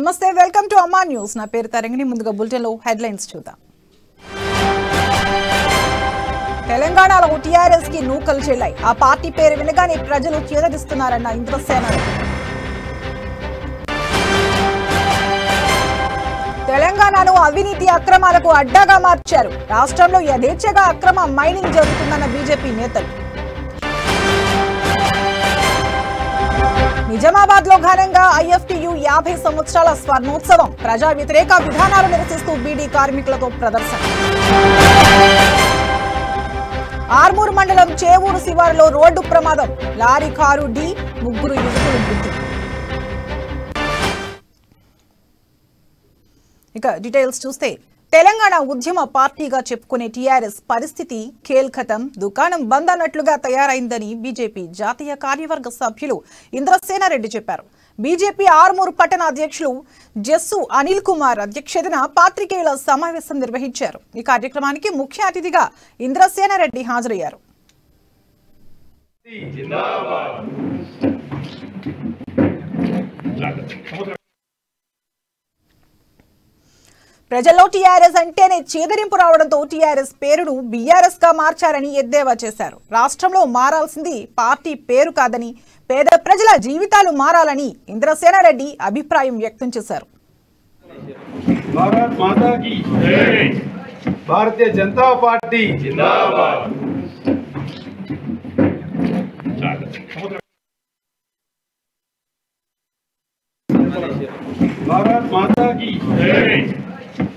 నమస్తే welcome to అమ్మా news నా పేరు తరంగిణి ముందుగా బులెటిన్ లో హెడ్లైన్స్ చూద్దాం తెలంగాణలో టీఆర్ఎస్ కి నూకలు చెల్లాయి ఆ పార్టీ పేరు వినగానే ప్రజలు చేదరిస్తున్నారన్న ఇంద్రసేన తెలంగాణను అవినీతి అక్రమాలకు అడ్డాగా మార్చారు రాష్ట్రంలో యథేచ్ఛగా అక్రమ మైనింగ్ జరుగుతుందన్న బీజేపీ నేతలు నిజామాబాద్ లో ఘనంగా ఐఎఫ్టియు 50 సంవత్సరాల స్వర్ణోత్సవం ప్రజా వ్యతిరేక విధానాలు నిరసిస్తూ బీడీ కార్మికులతో ప్రదర్శన ఆర్మూర్ మండలం చేవూరు శివారులో రోడ్డు ప్రమాదం లారీ కారు ఢీ ముగ్గురు యువకులు మృతి ఇక డీటెయిల్స్ చూస్తే తెలంగాణ ఉద్యమ పార్టీగా చెప్పుకునే టీఆర్ఎస్ పరిస్థితి ఖేల్ఖతం దుకాణం బంద్ అన్నట్లుగా తయారైందని బీజేపీ జాతీయ కార్యవర్గ సభ్యులు ఇంద్రసేనారెడ్డి చెప్పారు బీజేపీ ఆర్మూర్ పట్టణ అధ్యక్షులు జస్సు అనిల్ కుమార్ అధ్యక్షతన పాత్రికేయుల సమావేశం నిర్వహించారు ఈ కార్యక్రమానికి ముఖ్య అతిథిగా ఇంద్రసేనారెడ్డి హాజరయ్యారు ప్రజల్లో టీఆర్ఎస్ అంటేనే చేదరింపు రావడంతో టీఆర్ఎస్ పేరును బీఆర్ఎస్ గా మార్చారని ఎద్దేవా చేశారు రాష్ట్రంలో మారాల్సింది పార్టీ పేరు కాదని పేద ప్రజల జీవితాలు మారాలని ఇంద్రసేనారెడ్డి అభిప్రాయం వ్యక్తం చేశారు భారత్ మాతా కీ జై భారతీయ జనతా పార్టీ జిందాబాద్ భారత్ మాతా కీ జై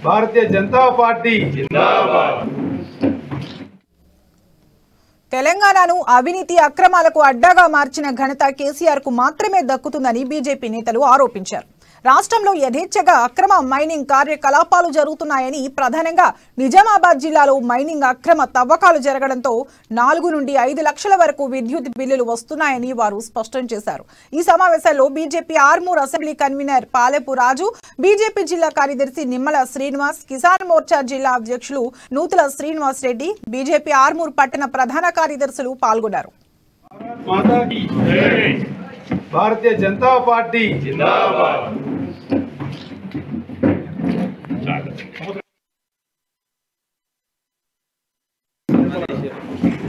భారతీయ జనతా పార్టీ జిందాబాద్ తెలంగాణను అవినీతి అక్రమాలకు అడ్డాగా మార్చిన ఘనత కేసీఆర్ కు మాత్రమే దక్కుతుందని బీజేపీ నేతలు ఆరోపించారు రాష్ట్రంలో యథేచ్ఛగా అక్రమ మైనింగ్ కార్యకలాపాలు జరుగుతున్నాయని ప్రధానంగా నిజామాబాద్ జిల్లాలో మైనింగ్ అక్రమ తవ్వకాలు జరగడంతో 4 నుండి 5 లక్షల వరకు విద్యుత్ బిల్లులు వస్తున్నాయని వారు స్పష్టం చేశారు ఈ సమావేశంలో BJP Armoor assembly convener Palepu Raju BJP జిల్లా కార్యదర్శి నిమ్మల శ్రీనివాస్ కిసాన్ మోర్చా జిల్లా అధ్యక్షులు నూతుల శ్రీనివాస్ రెడ్డి బీజేపీ ఆర్మూర్ పట్టణ ప్రధాన కార్యదర్శులు పాల్గొన్నారు భారతీయ జనతా పార్టీ జిందాబాద్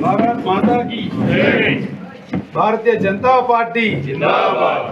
భారత్ మాతా కీ జై భారతీయ జనతా పార్టీ జిందాబాద్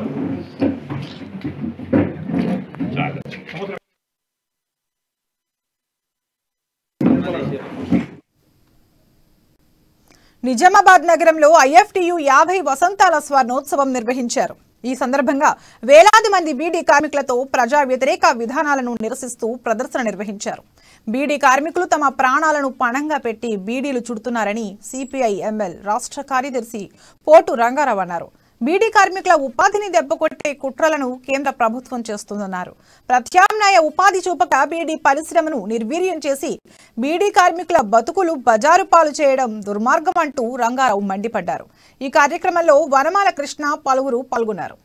నిజామాబాద్ నగరంలో ఐఎఫ్టియు 50 వసంతాల స్వర్ణోత్సవం నిర్వహించారు ఈ సందర్భంగా వేలాది మంది బీడీ కార్మికులతో ప్రజా వ్యతిరేక విధానాలను నిరసిస్తూ ప్రదర్శన నిర్వహించారు బీడీ కార్మికులు తమ ప్రాణాలను పణంగా పెట్టి బీడీలు చుడుతున్నారని సిపిఐ ఎంఎల్ రాష్ట్ర కార్యదర్శి పోటు రంగారావు అన్నారు బీడీ కార్మికుల ఉపాధిని దెబ్బకొట్టే కుట్రలను కేంద్ర ప్రభుత్వం చేస్తుందన్నారు ప్రత్యామ్నాయ ఉపాధి చూపక బీడీ పరిశ్రమను నిర్వీర్యం చేసి బీడీ కార్మికుల బతుకులు బజారు పాలు చేయడం దుర్మార్గం అంటూ రంగారావు మండిపడ్డారు ఈ కార్యక్రమంలో వనమాల కృష్ణ పలువురు పాల్గొన్నారు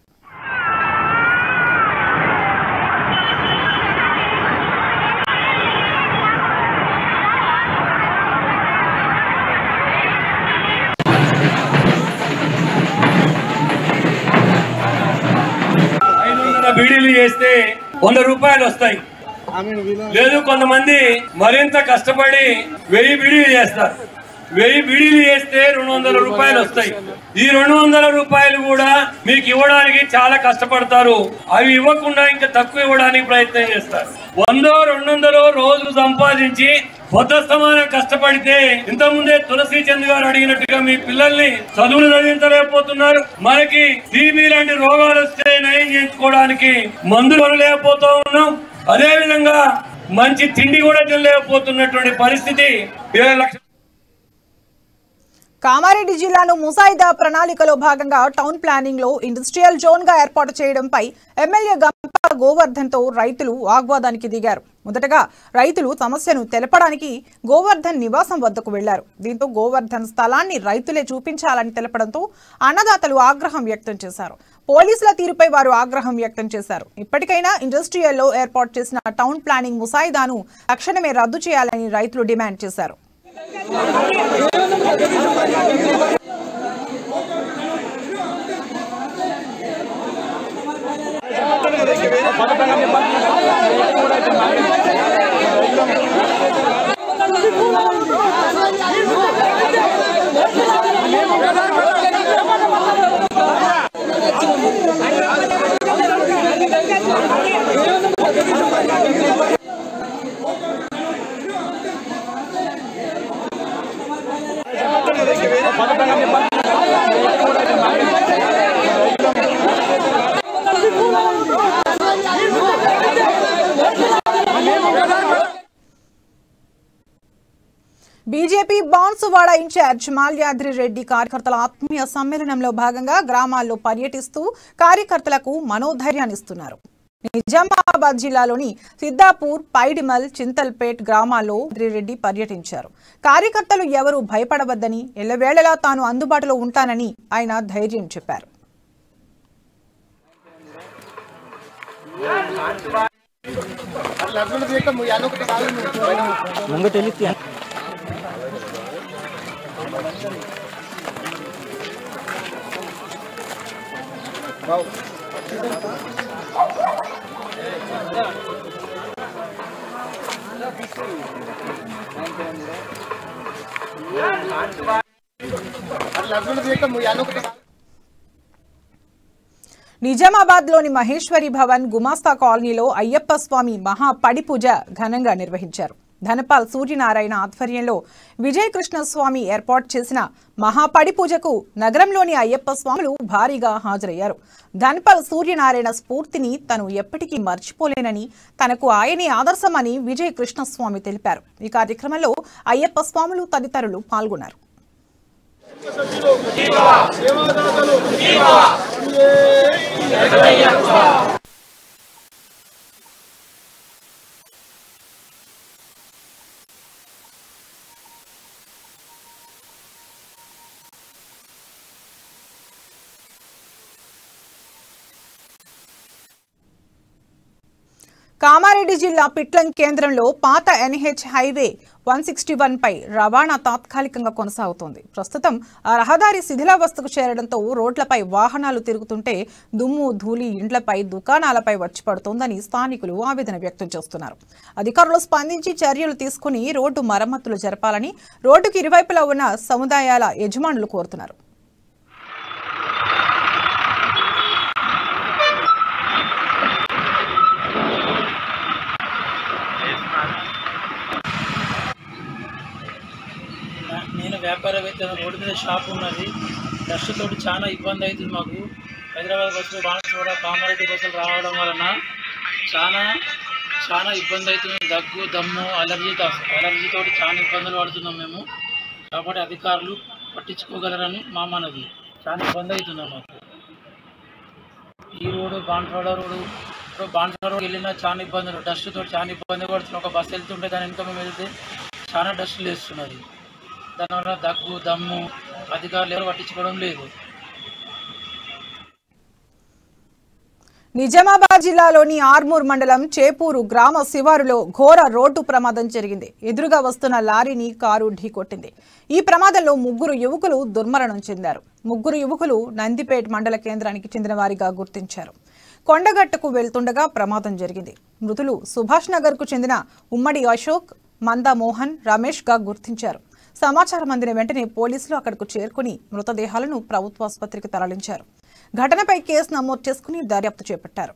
బీడీలు చేస్తే 100 రూపాయలు వస్తాయి లేదు కొంతమంది మరింత కష్టపడి 1000 బీడీలు చేస్తారు 1000 బీడీలు చేస్తే 200 రూపాయలు వస్తాయి ఈ 200 రూపాయలు కూడా మీకు ఇవ్వడానికి చాలా కష్టపడతారు అవి ఇవ్వకుండా ఇంకా తక్కువ ఇవ్వడానికి ప్రయత్నం చేస్తారు 100-200 రోజులు సంపాదించి పొద్దస్తమానం కష్టపడితే ఇంతకుముందే తులసి చంద్ గారు అడిగినట్టుగా మీ పిల్లల్ని చదువులు చదివించలేకపోతున్నారు మనకి టీబీ లాంటి రోగాలు వస్తే నయం చేయించుకోవడానికి మందులు కొనలేకపోతూ ఉన్నాం అదే విధంగా మంచి తిండి కూడా తినలేకపోతున్నటువంటి పరిస్థితి 20 లక్షల కామారెడ్డి జిల్లాను ముసాయిదా ప్రణాళికలో భాగంగా టౌన్ ప్లానింగ్ లో ఇండస్ట్రియల్ జోన్ గా ఏర్పాటు చేయడంపై ఎమ్మెల్యే గంప గోవర్ధన్ తో రైతులు వాగ్వాదానికి దిగారు మొదటగా రైతులు సమస్యను తెలపడానికి గోవర్ధన్ నివాసం వద్దకు వెళ్లారు దీంతో గోవర్ధన్ స్థలాన్ని రైతులే చూపించాలని తెలపడంతో అన్నదాతలు ఆగ్రహం వ్యక్తం చేశారు పోలీసుల తీరుపై వారు ఆగ్రహం వ్యక్తం చేశారు ఇప్పటికైనా ఇండస్ట్రియల్ లో ఏర్పాటు చేసిన టౌన్ ప్లానింగ్ ముసాయిదాను తక్షణమే రద్దు చేయాలని రైతులు డిమాండ్ చేశారు బీజేపీ బాన్సువాడ ఇన్ఛార్జ్ మాల్యాద్రి రెడ్డి కార్యకర్తల ఆత్మీయ సమ్మేళనంలో భాగంగా గ్రామాల్లో పర్యటిస్తూ కార్యకర్తలకు మనోధైర్యాన్నిస్తున్నారు. నిజామాబాద్ జిల్లాలోని సిద్దాపూర్, పైడిమల్, చింతల్పేట్ గ్రామాల్లో రెడ్డి పర్యటించారు. కార్యకర్తలు ఎవరూ భయపడవద్దని, ఎల్లవేళలా తాను అందుబాటులో ఉంటానని ఆయన ధైర్యం చెప్పారు. నిజామాబాద్ లోని మహేశ్వరి భవన్ గుమాస్తా కాలనీలో అయ్యప్ప స్వామి మహా పడి పూజ ఘనంగా నిర్వహించారు. ధనపాల్ సూర్యనారాయణ ఆధ్వర్యంలో విజయకృష్ణ స్వామి ఏర్పాటు చేసిన మహాపడి పూజకు నగరంలోని అయ్యప్ప స్వాములు భారీగా హాజరయ్యారు. ధనపాల్ సూర్యనారాయణ స్ఫూర్తిని తను ఎప్పటికీ మర్చిపోలేనని, తనకు ఆయనే ఆదర్శమని విజయకృష్ణ స్వామి తెలిపారు. ఈ కార్యక్రమంలో అయ్యప్ప స్వాములు తదితరులు పాల్గొన్నారు. కామారెడ్డి జిల్లా పిట్లం కేంద్రంలో పాత ఎన్హెచ్ హైవే 161 పై రవాణా తాత్కాలికంగా కొనసాగుతోంది. ప్రస్తుతం ఆ రహదారి శిథిలావస్థకు చేరడంతో రోడ్లపై వాహనాలు తిరుగుతుంటే దుమ్ము, ధూళి ఇండ్లపై, దుకాణాలపై వచ్చి పడుతోందని స్థానికులు ఆవేదన వ్యక్తం చేస్తున్నారు. అధికారులు స్పందించి చర్యలు తీసుకుని రోడ్డు మరమ్మతులు జరపాలని రోడ్డుకు ఇరువైపులా ఉన్న సముదాయాల యజమానులు కోరుతున్నారు. నేను వ్యాపారవేత్త, రోడ్డు మీద షాప్ ఉన్నది. డస్ట్ తోటి చాలా ఇబ్బంది అవుతుంది మాకు. హైదరాబాద్ బస్సులు, బాన్సువాడ, కామారెడ్డి బస్సులు రావడం వలన చాలా ఇబ్బంది అవుతుంది. దగ్గు, దమ్ము, అలర్జీతోటి చాలా ఇబ్బందులు పడుతున్నాం మేము. కాబట్టి అధికారులు పట్టించుకోగలరని మా మనది. చాలా ఇబ్బంది అవుతున్నాం మాకు. ఈ రోడ్డు బాన్సువాడ రోడ్డు వెళ్ళినా చాలా ఇబ్బందులు, డస్ట్ తోటి చాలా ఇబ్బంది పడుతున్నాం. ఒక బస్సు వెళ్తుంటే దాని వెనుక మేము వెళ్తే చాలా డస్ట్ లేస్తున్నది. దానివల్ల దగ్గు, దమ్ము, అధికారులు ఎవరు పట్టించుకోవడం లేదు. నిజామాబాద్ జిల్లాలోని ఆర్మూర్ మండలం చేపూరు గ్రామ శివారులో ఘోర రోడ్డు ప్రమాదం జరిగింది. ఎదురుగా వస్తున్న లారీని కారు ఢీకొట్టింది. ఈ ప్రమాదంలో 3 యువకులు దుర్మరణం చెందారు. 3 యువకులు నందిపేట్ మండల కేంద్రానికి చెందిన వారిగా గుర్తించారు. కొండగట్టుకు వెళ్తుండగా ప్రమాదం జరిగింది. మృతులు సుభాష్ నగర్ కు చెందిన ఉమ్మడి అశోక్, మందా మోహన్, రమేష్ గా గుర్తించారు. సమాచారం అందిన వెంటనే పోలీసులు అక్కడకు చేరుకుని మృతదేహాలను ప్రభుత్వాసుపత్రికి తరలించారు. ఘటనపై కేసు నమోదు చేసుకుని దర్యాప్తు చేపట్టారు.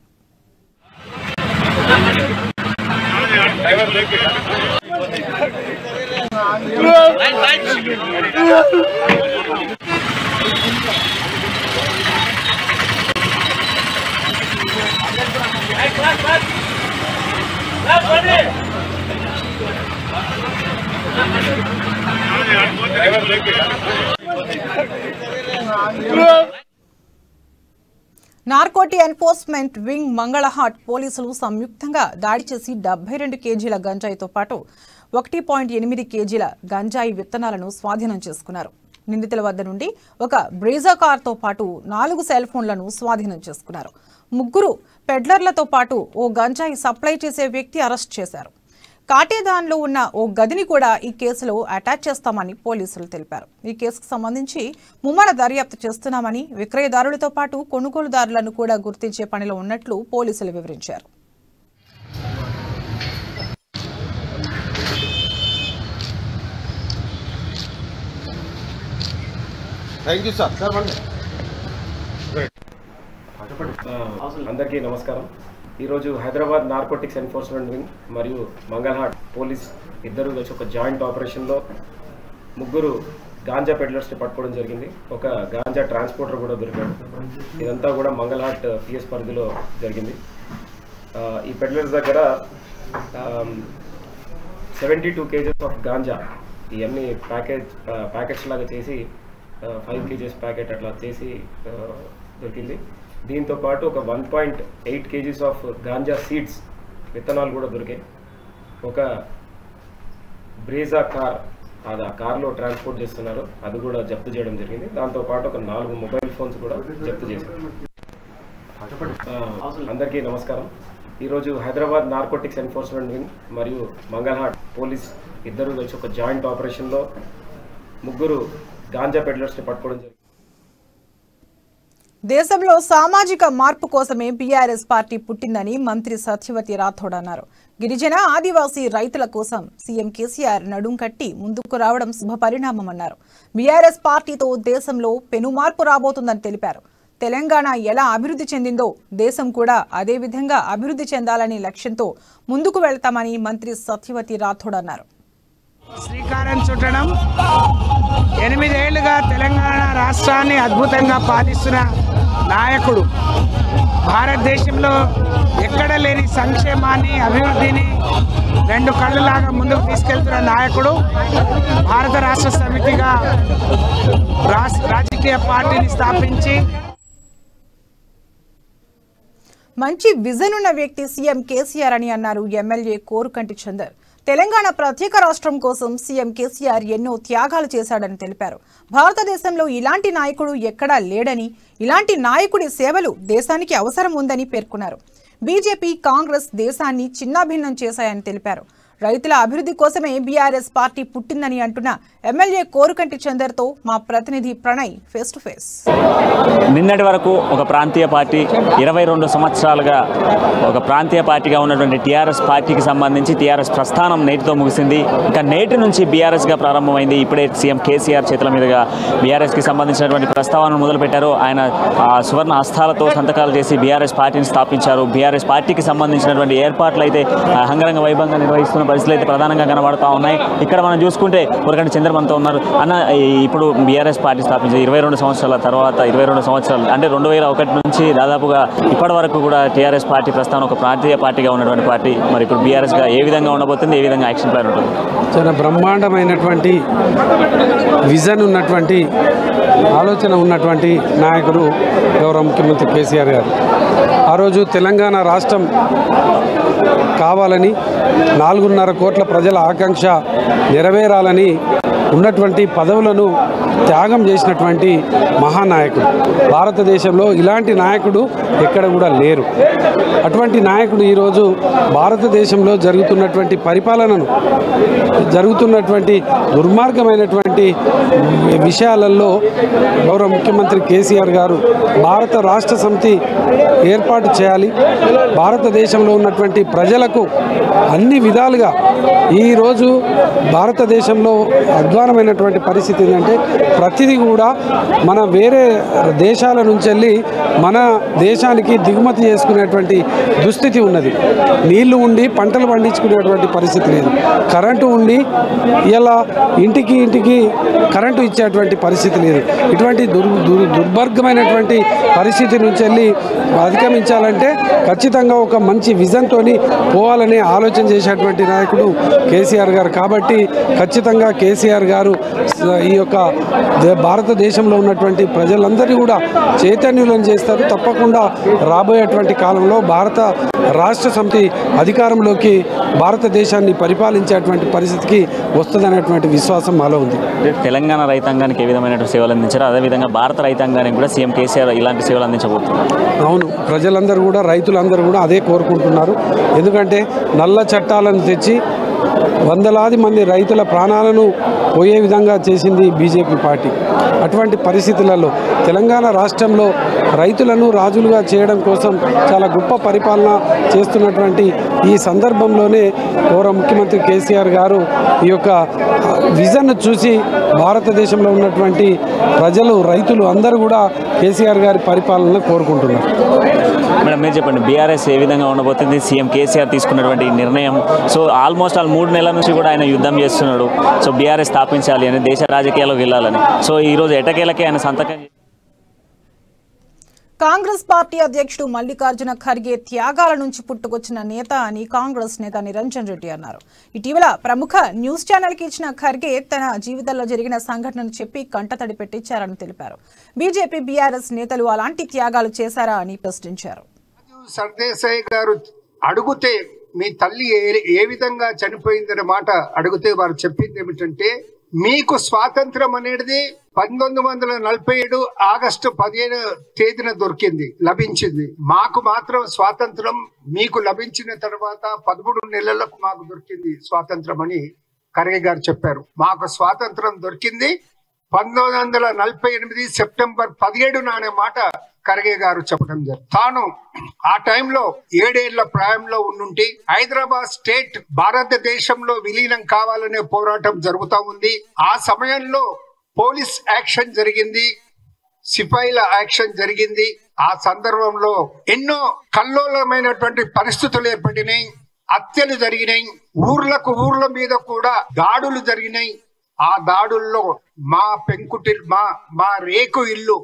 నార్కోటి ఎన్ఫోర్స్మెంట్ వింగ్ మంగళహాట్ పోలీసులు సంయుక్తంగా దాడి చేసి 72 కేజీల గంజాయితో పాటు 1.8 కేజీల గంజాయి విత్తనాలను స్వాధీనం చేసుకున్నారు. నిందితుల వద్ద నుండి ఒక బ్రీజా కార్తో పాటు 4 సెల్ ఫోన్లను స్వాధీనం చేసుకున్నారు. 3 పెడ్లర్లతో పాటు ఓ గంజాయి సప్లై చేసే వ్యక్తి అరెస్ట్ చేశారు. కాటేదాన్లో ఉన్న ఓ గదిని కూడా ఈ కేసులో అటాచ్ చేస్తామని పోలీసులు తెలిపారు. ఈ కేసుకు సంబంధించి ముమ్మర దర్యాప్తు చేస్తున్నామని, విక్రయదారులతో పాటు కొనుగోలుదారులను కూడా గుర్తించే పనిలో ఉన్నట్లు పోలీసులు వివరించారు. అందరికీ నమస్కారం. ఈరోజు హైదరాబాద్ నార్కోటిక్స్ ఎన్ఫోర్స్మెంట్ వింగ్ మరియు మంగళహాట్ పోలీస్ ఇద్దరు కలిసి ఒక జాయింట్ ఆపరేషన్లో 3 గాంజా పెడ్లర్స్ని పట్టుకోవడం జరిగింది. ఒక గాంజా ట్రాన్స్పోర్టర్ కూడా దొరికాడు. ఇదంతా కూడా మంగళహాట్ పిఎస్ పరిధిలో జరిగింది. ఈ పెడ్లర్స్ దగ్గర 72 కేజెస్ ఆఫ్ గాంజా ఇవన్నీ ప్యాకెట్స్ లాగా చేసి 5 కేజెస్ ప్యాకెట్ అట్లా చేసి దొరికింది. దీంతో పాటు ఒక 1.8 కేజీస్ ఆఫ్ గాంజా సీడ్స్ విత్తనాలు కూడా దొరికాయి. ఒక బ్రేజా కార్, అది ఆ కార్లో ట్రాన్స్పోర్ట్ చేస్తున్నారు, అది కూడా జప్తు చేయడం జరిగింది. దాంతోపాటు ఒక 4 మొబైల్ ఫోన్స్ కూడా జప్తు చేశారు. అందరికీ నమస్కారం. ఈరోజు హైదరాబాద్ నార్కోటిక్స్ ఎన్ఫోర్స్మెంట్ వింగ్ మరియు మంగళహాట్ పోలీస్ ఇద్దరు కలిసి ఒక జాయింట్ ఆపరేషన్లో 3 గాంజా పెడ్లర్స్ని పట్టుకోవడం జరిగింది. దేశంలో సామాజిక మార్పు కోసమే బీఆర్ఎస్ పార్టీ పుట్టిందని మంత్రి సత్యవతి రాథోడ్ అన్నారు. గిరిజన ఆదివాసీ రైతుల కోసం సీఎం కేసీఆర్ నడుం కట్టి ముందుకు రావడం శుభ పరిణామమన్నారు. బీఆర్ఎస్ పార్టీతో దేశంలో పెను మార్పు రాబోతుందని తెలిపారు. తెలంగాణ ఎలా అభివృద్ధి చెందిందో దేశం కూడా అదే విధంగా అభివృద్ధి చెందాలని లక్ష్యంతో ముందుకు వెళ్తామని మంత్రి సత్యవతి రాథోడ్ అన్నారు. శ్రీకారం చుట్టడం 8 ఏళ్లుగా తెలంగాణ రాష్ట్రాన్ని అద్భుతంగా పాలిస్తున్న నాయకుడు, భారతదేశంలో ఎక్కడ లేని సంక్షేమాన్ని అభివృద్ధిని 2 కళ్ళలాగా ముందుకు తీసుకెళ్తున్న నాయకుడు, భారత రాష్ట్ర సమితిగా రాజకీయ పార్టీని స్థాపించి మంచి విజన్ ఉన్న వ్యక్తి సీఎం కేసీఆర్ అని అన్నారు ఎమ్మెల్యే కోరుకంటి చందర్. తెలంగాణ ప్రత్యేక రాష్ట్రం కోసం సీఎం కేసీఆర్ ఎన్నో త్యాగాలు చేశాడని తెలిపారు. భారతదేశంలో ఇలాంటి నాయకుడు ఎక్కడా లేడని, ఇలాంటి నాయకుడి సేవలు దేశానికి అవసరం ఉందని పేర్కొన్నారు. బీజేపీ, కాంగ్రెస్ దేశాన్ని చిన్నాభిన్నం చేశాయని తెలిపారు. రైతుల అభివృద్ధి కోసమే బీఆర్ఎస్ పార్టీ పుట్టిందని అంటున్న ఎమ్మెల్యే కోరుకంటి చందర్తో మా ప్రతినిధి ప్రణయ్ ఫేస్ టు ఫేస్. నిన్నటి వరకు ఒక ప్రాంతీయ పార్టీ, 22 సంవత్సరాలుగా ఒక ప్రాంతీయ పార్టీగా ఉన్నటువంటి టీఆర్ఎస్ పార్టీకి సంబంధించి టీఆర్ఎస్ ప్రస్థానం నేటితో ముగిసింది. ఇంకా నేటి నుంచి బీఆర్ఎస్గా ప్రారంభమైంది. ఇప్పుడే సీఎం కేసీఆర్ చేతుల మీదుగా బీఆర్ఎస్కి సంబంధించినటువంటి ప్రస్తావనను మొదలుపెట్టారు. ఆయన సువర్ణ హస్తాలతో సంతకాలు చేసి బీఆర్ఎస్ పార్టీని స్థాపించారు. బీఆర్ఎస్ పార్టీకి సంబంధించినటువంటి ఏర్పాట్లు అయితే అంగరంగ వైభవంగా నిర్వహిస్తున్న పరిస్థితులు అయితే ప్రధానంగా కనబడుతూ ఉన్నాయి. ఇక్కడ మనం చూసుకుంటే కోరుకంటి చంద్రమంతో ఉన్నారు. అన్న, ఇప్పుడు బీఆర్ఎస్ పార్టీ స్థాపించి 22 సంవత్సరాల తర్వాత 22 సంవత్సరాలు అంటే 2001 నుంచి దాదాపుగా ఇప్పటి వరకు కూడా టీఆర్ఎస్ పార్టీ ప్రస్థానం ఒక ప్రాంతీయ పార్టీగా ఉన్నటువంటి పార్టీ. మరి ఇప్పుడు బీఆర్ఎస్గా ఏ విధంగా ఉండబోతుంది, ఏ విధంగా యాక్షన్ ప్లాన్ ఉంటుంది? చాలా బ్రహ్మాండమైనటువంటి విజన్ ఉన్నటువంటి ఆలోచన ఉన్నటువంటి నాయకుడు గౌరవ ముఖ్యమంత్రి కేసీఆర్ గారు. ఆ రోజు తెలంగాణ రాష్ట్రం కావాలని, 4.5 కోట్ల ప్రజల ఆకాంక్ష నెరవేరాలని ఉన్నటువంటి పదవులను త్యాగం చేసినటువంటి మహానాయకుడు. భారతదేశంలో ఇలాంటి నాయకుడు ఎక్కడ కూడా లేరు. అటువంటి నాయకుడు ఈరోజు భారతదేశంలో జరుగుతున్నటువంటి పరిపాలనను, జరుగుతున్నటువంటి దుర్మార్గమైనటువంటి విషయాలలో గౌరవ ముఖ్యమంత్రి కేసీఆర్ గారు భారత రాష్ట్ర సమితి ఏర్పాటు చేయాలి. భారతదేశంలో ఉన్నటువంటి ప్రజలకు అన్ని విధాలుగా ఈరోజు భారతదేశంలో అధ్వానమైనటువంటి పరిస్థితి ఏంటంటే ప్రతిదీ కూడా మన వేరే దేశాల నుంచి వెళ్ళి మన దేశానికి దిగుమతి చేసుకునేటువంటి దుస్థితి ఉన్నది. నీళ్లు ఉండి పంటలు పండించుకునేటువంటి పరిస్థితి లేదు. కరెంటు ఉండి ఇలా ఇంటికి కరెంటు ఇచ్చేటువంటి పరిస్థితి లేదు. ఇటువంటి దుర్భర్గమైనటువంటి పరిస్థితి నుంచి వెళ్ళి అధిగమించాలంటే ఖచ్చితంగా ఒక మంచి విజన్తో పోవాలని ఆలోచన చేసేటువంటి నాయకుడు కేసీఆర్ గారు. కాబట్టి ఖచ్చితంగా కేసీఆర్ గారు ఈ యొక్క భారతదేశంలో ఉన్నటువంటి ప్రజలందరినీ కూడా చైతన్యులను చేస్తారు. తప్పకుండా రాబోయేటువంటి కాలంలో భారత రాష్ట్ర సమితి అధికారంలోకి భారతదేశాన్ని పరిపాలించేటువంటి పరిస్థితికి వస్తుందనేటువంటి విశ్వాసం మాలో ఉంది. తెలంగాణ రైతాంగానికి ఏ విధమైన సేవలు అందించారో అదేవిధంగా భారత రైతాంగానికి కూడా సీఎం కేసీఆర్ ఇలాంటి సేవలు అందించబోతున్నారు. అవును, ప్రజలందరూ కూడా, రైతులందరూ కూడా అదే కోరుకుంటున్నారు. ఎందుకంటే నల్ల చట్టాలను తెచ్చి వందలాది మంది రైతుల ప్రాణాలను పోయే విధంగా చేసింది బీజేపీ పార్టీ. అటువంటి పరిస్థితులలో తెలంగాణ రాష్ట్రంలో రైతులను రాజులుగా చేయడం కోసం చాలా గొప్ప పరిపాలన చేస్తున్నటువంటి ఈ సందర్భంలోనే గౌరవ ముఖ్యమంత్రి కేసీఆర్ గారు ఈ యొక్క విజన్ చూసి భారతదేశంలో ఉన్నటువంటి ప్రజలు రైతులు అందరూ కూడా కేసీఆర్ గారి పరిపాలనను కోరుకుంటున్నారు. మేడం, మీరు చెప్పండి, బీఆర్ఎస్ ఏ విధంగా ఉండబోతుంది? సీఎం కేసీఆర్ తీసుకున్నటువంటి నిర్ణయం, సో ఆల్మోస్ట్ 3 నెలల నుంచి కూడా ఆయన యుద్ధం చేస్తున్నాడు. సో బీఆర్ఎస్ స్థాపించాలి అని, దేశ రాజకీయాల్లోకి వెళ్ళాలని. సో ఈరోజు ఎటకేలకే ఆయన సంతకం. కాంగ్రెస్ పార్టీ అధ్యక్షుడు మల్లికార్జున ఖర్గే త్యాగాల నుంచి పుట్టుకొచ్చిన నేత అని కాంగ్రెస్ నేత నిరంజన్ రెడ్డి అన్నారు. ఇటీవల ప్రముఖ న్యూస్ ఛానల్ కి ఇచ్చిన ఖర్గే తన జీవితంలో జరిగిన సంఘటనను చెప్పి కంటతడి పెట్టించారని తెలిపారు. బీజేపీ బీఆర్ఎస్ నేతలు అలాంటి త్యాగాలు చేశారా అని ప్రశ్నించారు. సర్దేశాయ్ గారు అడిగితే మీ తల్లి ఏ విధంగా చనిపోయిందనే మాట అడిగితే వారు చెప్పింది ఏమిటంటే, మీకు స్వాతంత్రం అనేది 1947 ఆగస్టు 15 తేదీన లభించింది. మాకు మాత్రం స్వాతంత్రం మీకు లభించిన తర్వాత 13 నెలలకు మాకు దొరికింది స్వాతంత్రం అని ఖర్గే గారు చెప్పారు. మాకు స్వాతంత్రం దొరికింది 1948 సెప్టెంబర్ 17 అనే మాట ఖర్గే గారు చెప్పడం జరిగింది. తాను ఆ టైంలో 7 ఏళ్ల ప్రాయంలో ఉండుంటే హైదరాబాద్ స్టేట్ భారతదేశంలో విలీనం కావాలనే పోరాటం జరుగుతూ ఉంది. ఆ సమయంలో పోలీస్ యాక్షన్ జరిగింది, సిపాయిల యాక్షన్ జరిగింది. ఆ సందర్భంలో ఎన్నో కల్లోలమైనటువంటి పరిస్థితులు ఏర్పడినాయి, హత్యలు జరిగినాయి, ఊర్ల మీద కూడా దాడులు జరిగినాయి. ఆ దాడుల్లో మా పెంకుటి మా రేకు ఇల్లు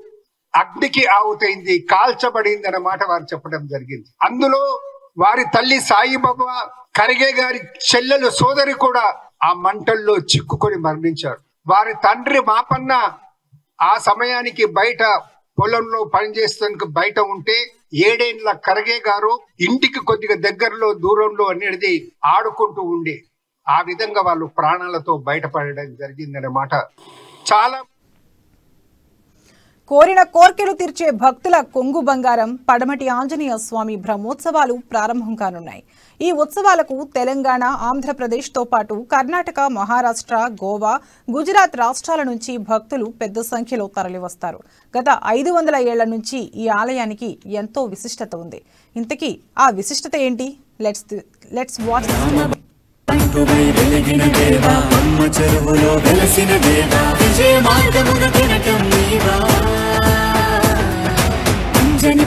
అగ్నికి ఆవుతైంది, కాల్చబడింది అన్నమాట వారు చెప్పడం జరిగింది. అందులో వారి తల్లి సాయిబాబా, ఖర్గే గారి చెల్లెలు సోదరి కూడా ఆ మంటల్లో చిక్కుకొని మరణించారు. వారి తండ్రి మాపన్న ఆ సమయానికి బయట పొలంలో పనిచేసేందుకు బయట ఉంటే 7 ఏళ్ల ఖర్గే గారు ఇంటికి కొద్దిగా దగ్గరలో దూరంలో అనేది ఆడుకుంటూ ఉండే. ఆ విధంగా వాళ్ళు ప్రాణాలతో బయటపడడం జరిగిందన్నమాట. చాలా కోరిన కోర్కెలు తీర్చే భక్తుల కొంగు బంగారం పడమటి ఆంజనేయ స్వామి బ్రహ్మోత్సవాలు ప్రారంభం కానున్నాయి. ఈ ఉత్సవాలకు తెలంగాణ, ఆంధ్రప్రదేశ్తో పాటు కర్ణాటక, మహారాష్ట్ర, గోవా, గుజరాత్ రాష్ట్రాల నుంచి భక్తులు పెద్ద సంఖ్యలో తరలివస్తారు. గత 500 ఏళ్ల నుంచి ఈ ఆలయానికి ఎంతో విశిష్టత ఉంది. ఇంతకీ ఆ విశిష్టత ఏంటి? Let's watch.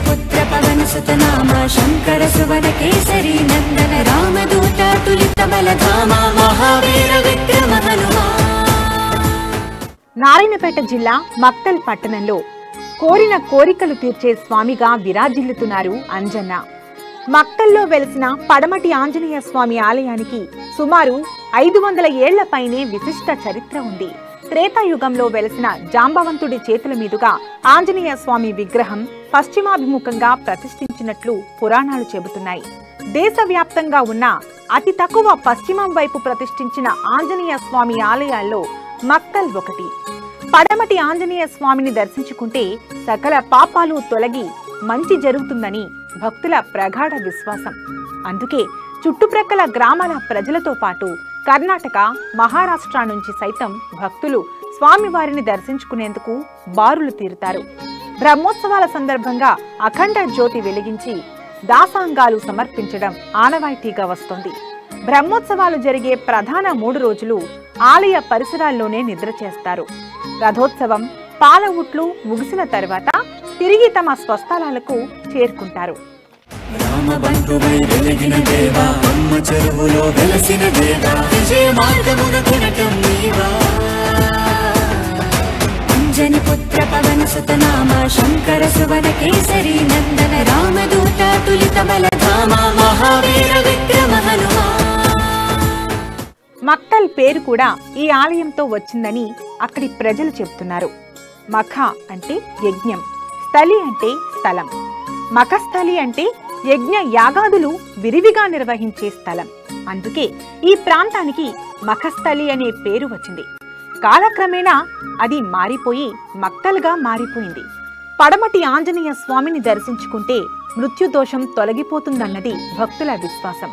పుత్ర పవన సుతనామ శంకర సువన కేసరి నందన రామదూత తులిత బలధామ మహావీర విక్రమ హనుమా. నారాయణపేట జిల్లా మక్తల్ పట్టణంలో కోరిన కోరికలు తీర్చే స్వామిగా విరాజిల్లుతున్నారు అంజన్న. మక్తల్లో వెలిసిన పడమటి ఆంజనేయ స్వామి ఆలయానికి సుమారు 500 ఏళ్ల పైనే విశిష్ట చరిత్ర ఉంది. త్రేతాయుగంలో వెలసిన జాంబవంతుడి చేతుల మీదుగా ఆంజనేయ స్వామి విగ్రహం పశ్చిమాభిముఖంగా ప్రతిష్ఠించినట్లు పురాణాలు చెబుతున్నాయి. దేశవ్యాప్తంగా ఉన్న అతి తక్కువ పశ్చిమం వైపు ప్రతిష్ఠించిన ఆంజనేయ స్వామి ఆలయాల్లో మక్తల్ ఒకటి. పడమటి ఆంజనేయ స్వామిని దర్శించుకుంటే సకల పాపాలు తొలగి మంచి జరుగుతుందని భక్తుల ప్రగాఢ విశ్వాసం. అందుకే చుట్టుప్రక్కల గ్రామాల ప్రజలతో పాటు కర్ణాటక, మహారాష్ట్ర నుంచి సైతం భక్తులు స్వామివారిని దర్శించుకునేందుకు బారులు తీరుతారు. బ్రహ్మోత్సవాల సందర్భంగా అఖండ జ్యోతి వెలిగించి దాసాంగాలు సమర్పించడం ఆనవాయితీగా వస్తోంది. బ్రహ్మోత్సవాలు జరిగే ప్రధాన 3 రోజులు ఆలయ పరిసరాల్లోనే నిద్ర చేస్తారు. రథోత్సవం, పాలవుట్లు ముగిసిన తర్వాత తిరిగి తమ స్వస్థలాలకు చేరుకుంటారు. పుత్ర పవన సుతనామ శంకర సువన కేసరి నందన రామదూత తులిత బలధామ మహావీర విక్రమ హనుమా. మక్తల్ పేరు కూడా ఈ ఆలయంతో వచ్చిందని అక్కడి ప్రజలు చెబుతున్నారు. మఖ అంటే యజ్ఞం, స్థలి అంటే స్థలం. మఖస్థలి అంటే యజ్ఞ యాగాదులు విరివిగా నిర్వహించే స్థలం. అందుకే ఈ ప్రాంతానికి మఖస్థలి అనే పేరు వచ్చింది. కాలక్రమేణా అది మారిపోయి మక్తల్గా మారిపోయింది. పడమటి ఆంజనేయ స్వామిని దర్శించుకుంటే మృత్యుదోషం తొలగిపోతుందన్నది భక్తుల విశ్వాసం.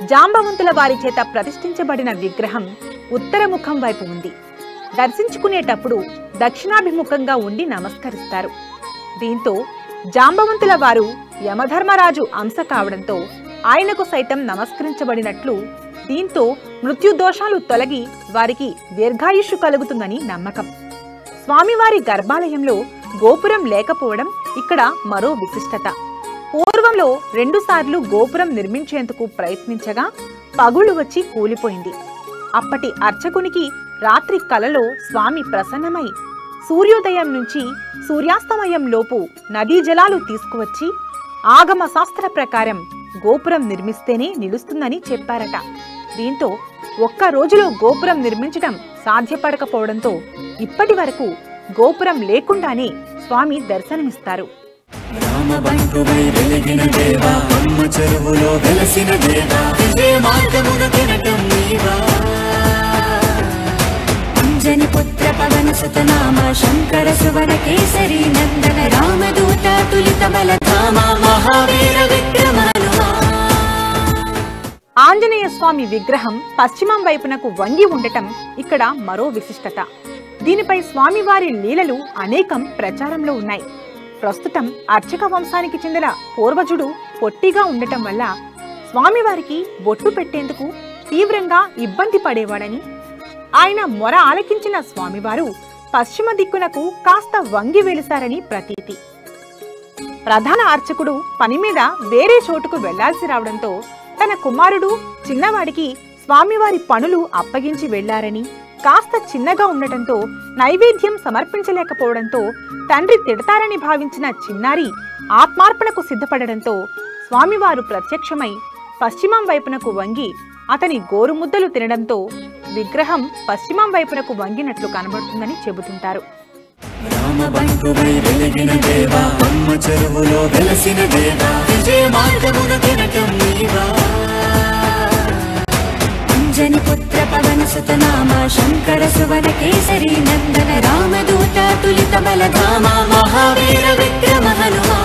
జాంబవంతుల వారి చేత ప్రతిష్ఠించబడిన విగ్రహం ఉత్తరముఖం వైపు ఉంది. దర్శించుకునేటప్పుడు దక్షిణాభిముఖంగా ఉండి నమస్కరిస్తారు. దీంతో జాంబవంతుల వారు యమధర్మరాజు అంశ కావడంతో ఆయనకు సైతం నమస్కరించబడినట్లు, దీంతో మృత్యుదోషాలు తొలగి వారికి దీర్ఘాయుష్షు కలుగుతుందని నమ్మకం. స్వామివారి గర్భాలయంలో గోపురం లేకపోవడం ఇక్కడ మరో విశిష్టత. పూర్వంలో 2 సార్లు గోపురం నిర్మించేందుకు ప్రయత్నించగా పగుళ్లు వచ్చి కూలిపోయింది. అప్పటి అర్చకునికి రాత్రి కలలో స్వామి ప్రసన్నమై సూర్యోదయం నుంచి సూర్యాస్తమయం లోపు నదీ జలాలు తీసుకువచ్చి ఆగమ శాస్త్ర ప్రకారం గోపురం నిర్మిస్తేనే నిలుస్తుందని చెప్పారట. దీంతో ఒక్క రోజులో గోపురం నిర్మించడం సాధ్యపడకపోవడంతో ఇప్పటి వరకు గోపురం లేకుండానే స్వామి దర్శనమిస్తారు. రామబంటువై వెలిగిన దేవా, అమ్మ చెరువులో వెలసిన దేవా, విజయ మార్గమున తినటం నీవా. అంజని పుత్ర పవన సుతనామ శంకర సువన కేసరి నందన రామదూత తులిత బలధామ మహావీర విక్రమ హనుమా. ఆంజనేయ స్వామి విగ్రహం పశ్చిమం వైపునకు వంగి ఉండటం ఇక్కడ మరో విశిష్టత. దీనిపై స్వామివారి లీలలు అనేకం ప్రచారంలో ఉన్నాయి. ప్రస్తుతం అర్చక వంశానికి చెందిన పూర్వజుడు పొట్టిగా ఉండటం వల్ల స్వామివారికి బొట్టు పెట్టేందుకు తీవ్రంగా ఇబ్బంది పడేవాడని, ఆయన మొర ఆలకించిన స్వామివారు పశ్చిమ దిక్కునకు కాస్త వంగి వెలిశారని ప్రతీతి. ప్రధాన అర్చకుడు పని మీద వేరే చోటుకు వెళ్లాల్సి రావడంతో తన కుమారుడు చిన్నవాడికి స్వామివారి పనులు అప్పగించి వెళ్లారని, కాస్త చిన్నగా ఉండటంతో నైవేద్యం సమర్పించలేకపోవడంతో తండ్రి తిడతారని భావించిన చిన్నారి ఆత్మార్పణకు సిద్ధపడడంతో స్వామివారు ప్రత్యక్షమై పశ్చిమం వైపునకు వంగి అతని గోరుముద్దలు తినడంతో విగ్రహం పశ్చిమం వైపునకు వంగినట్లు కనబడుతుందని చెబుతుంటారు. రామబంటువై వెలిగిన దేవా, అమ్మ చెరువులో వెలసిన దేవా, విజయ మార్గమున తినటం నీవా. అంజని పుత్ర పవన సుతనామ శంకర సువన కేసరి నందన రామదూత తులిత బలధామ మహావీర విక్రమ హనుమా.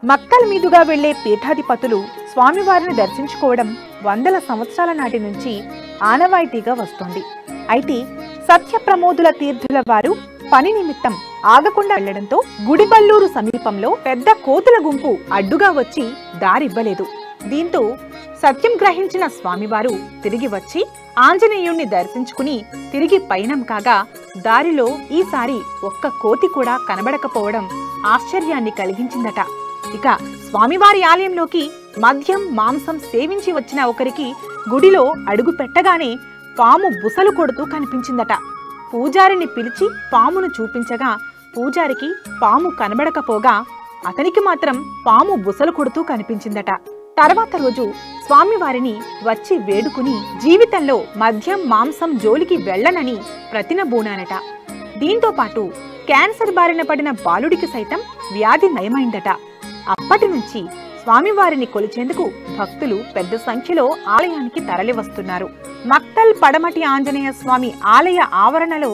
మక్కల్ మీదుగా వెళ్లే పీఠాధిపతులు స్వామివారిని దర్శించుకోవడం వందల సంవత్సరాల నాటి నుంచి ఆనవాయితీగా వస్తోంది. అయితే సత్యప్రమోదుల తీర్థుల వారు పని నిమిత్తం ఆగకుండా వెళ్లడంతో గుడిబల్లూరు సమీపంలో పెద్ద కోతుల గుంపు అడ్డుగా వచ్చి దారివ్వలేదు. దీంతో సత్యం గ్రహించిన స్వామివారు తిరిగి వచ్చి ఆంజనేయుణ్ణి దర్శించుకుని తిరిగి పయనం కాగా దారిలో ఈసారి ఒక్క కోతి కూడా కనబడకపోవడం ఆశ్చర్యాన్ని కలిగించిందట. ఇక స్వామివారి ఆలయంలోకి మద్యం మాంసం సేవించి వచ్చిన ఒకరికి గుడిలో అడుగు పెట్టగానే పాము బుసలు కొడుతూ కనిపించిందట. పూజారిని పిలిచి పామును చూపించగా పూజారికి పాము కనబడకపోగా అతనికి మాత్రం పాము బుసలు కొడుతూ కనిపించిందట. తర్వాత రోజు స్వామివారిని వచ్చి వేడుకుని జీవితంలో మద్యం మాంసం జోలికి వెళ్లనని ప్రతినబూనానట. దీంతో పాటు క్యాన్సర్ బారిన పడిన బాలుడికి సైతం వ్యాధి నయమైందట. అప్పటి నుంచి స్వామివారిని కొలిచేందుకు భక్తులు పెద్ద సంఖ్యలో ఆలయానికి తరలివస్తున్నారు. మక్తల్ పడమటి ఆంజనేయ స్వామి ఆలయ ఆవరణలో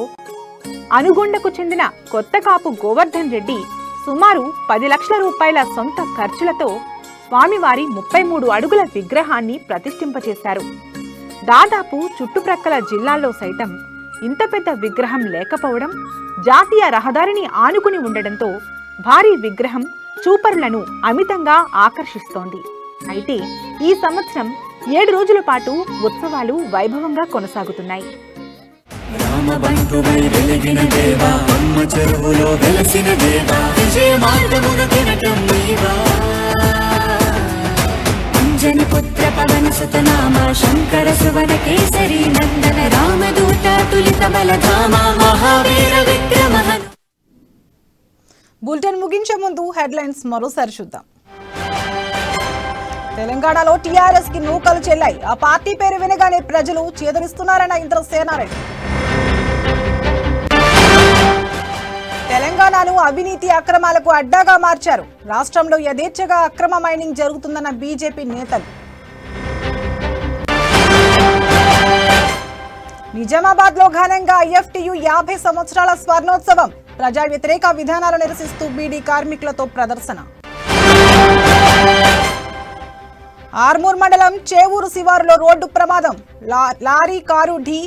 అనుగొండకు చెందిన కొత్తకాపు గోవర్ధన్ రెడ్డి సుమారు 10 లక్షల రూపాయల సొంత ఖర్చులతో స్వామివారి 33 అడుగుల విగ్రహాన్ని ప్రతిష్ఠింపచేశారు. దాదాపు చుట్టుప్రక్కల జిల్లాల్లో సైతం ఇంత పెద్ద విగ్రహం లేకపోవడం, జాతీయ రహదారిని ఆనుకుని ఉండడంతో భారీ విగ్రహం చూపరులను అమితంగా ఆకర్షిస్తోంది. అయితే ఈ సంవత్సరం 7 రోజుల పాటు ఉత్సవాలు వైభవంగా కొనసాగుతున్నాయి. రామబంటువై వెలిగిన దేవా, అమ్మ చెరువులో వెలసిన దేవా, విజయ మార్గమున తినటం నీవా. అంజని పుత్ర పవన సుతనామ శంకర సువన కేసరి నందన రామదూత తులిత బలధామ మహావీర విక్రమ హనుమా. బులెటిన్ ముగించే ముందు హెడ్లైన్స్ మరోసారి చూద్దాం. తెలంగాణలో టీఆర్ఎస్ కి నూకలు చెల్లాయి. ఆ పార్టీ పేరు వినగానే ప్రజలు చేదరిస్తున్నారన్న ఇంద్రసేనారెడ్డి. తెలంగాణను అవినీతి అక్రమాలకు అడ్డాగా మార్చారు. రాష్ట్రంలో యథేచ్ఛగా అక్రమ మైనింగ్ జరుగుతుందన్న బీజేపీ నేతలు. నిజామాబాద్ లో ఘనంగా ఐఎఫ్టీయూ 50 సంవత్సరాల స్వర్ణోత్సవం. ప్రజా వ్యతిరేక విధానాలు నిరసిస్తూ బీడీ కార్మికులతో ప్రదర్శన. ఆర్మూర్ మండలం చేవూరు శివారులో రోడ్డు ప్రమాదం, లారీ కారు ఢీ,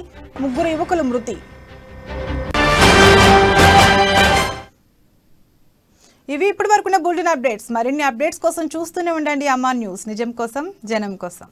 3 యువకులు మృతి. ఇవి ఇప్పటి వరకున్న బులెటిన్ అప్డేట్స్. మరిన్ని అప్డేట్స్ కోసం చూస్తూనే ఉండండి అమ్మా న్యూస్. నిజం కోసం జనం కోసం.